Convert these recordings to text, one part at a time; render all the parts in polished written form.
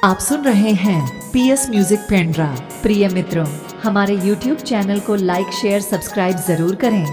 आप सुन रहे हैं पीएस म्यूजिक पेंड्रा। प्रिय मित्रों, हमारे YouTube चैनल को लाइक शेयर सब्सक्राइब जरूर करें।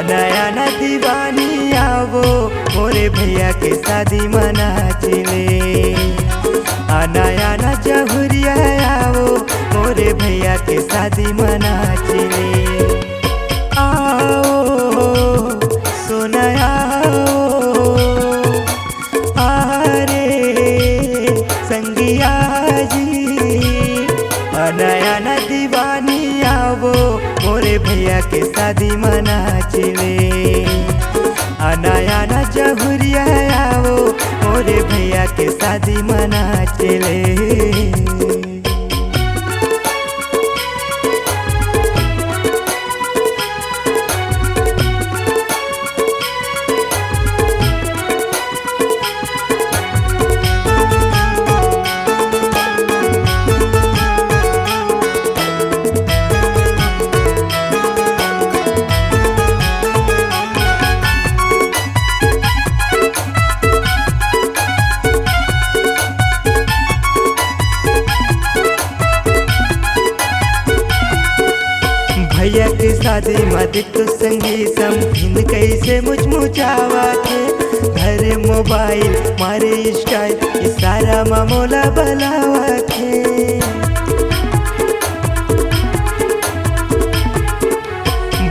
नया न दीवानी आवो मोरे भैया के शादी मना चले। नया न जहुरिया आवो मोरे भैया के शादी मना चले। आओ सोना आओ आरे संगिया जी। नया न दीवानी आवो मोरे भैया के शादी मना चले। नया न जहुरिया आवो मोरे भैया के शादी मना चले। भैया के शादी मत तो संगी समझिन कैसे मुचमुचावा थे। घरे मोबाइल मारे स्टाइल ये सारा मामूला बलावा थे।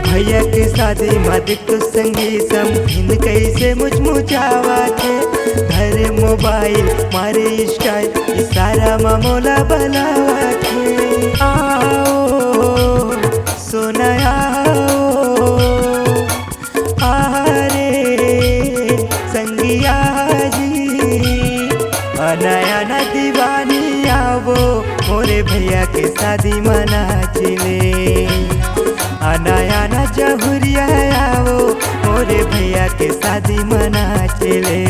भैया के शादी मत तो संगी समझिन कैसे मुचमुचावा थे। घरे मोबाइल मारे स्टाइल ये सारा मामूला बलावा थे। आओ सोना आओ आरे संगिया जी। नया न दीवानी आवो मोरे भैया के शादी मना चले। नया न जहुरिया आवो मोरे भैया के शादी मना चले।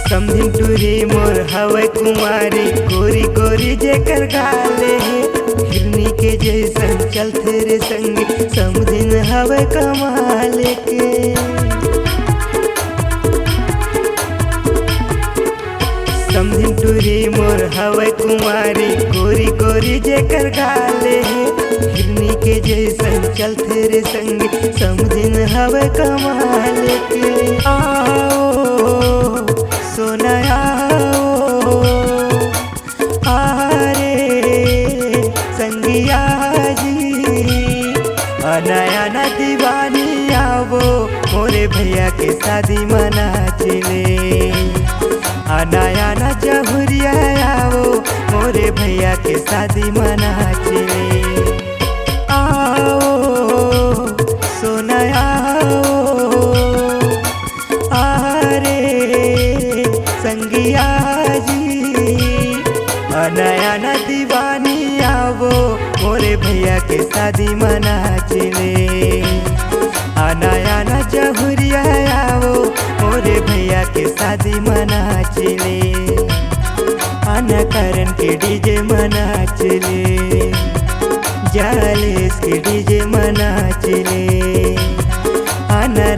समझिन टूरी मोर हवे कुमारी गोरी गोरी जेकर गाले है। हिरनी के जैसन चलते रे संगी समझिन हवे कमाल के। समझिन टूरी मोर हवे कुमारी गोरी गोरी जेकर गाले है। हिरनी के जैसन चलते रे संगी समझिन हवे कमाल के। आओ सोना आओ आरे संगिया जी। नया न दीवानी आवो मोरे भैया के शादी मना चले। नया न जहुरिया आवो मोरे भैया के शादी मना चले। आओ सोना आओ आरे संगिया जी। नया न दीवानी आवो मोरे भैया के शादी मना चले। नया न जहुरिया आवो मोरे भैया के शादी मना चले। करण के डीजे मना चले। जालेस के डीजे मना चले।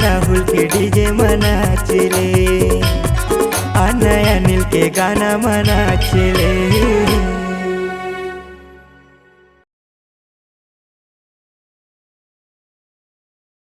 राहुल के डीजे मना चले। अनिल के गाना मना चले।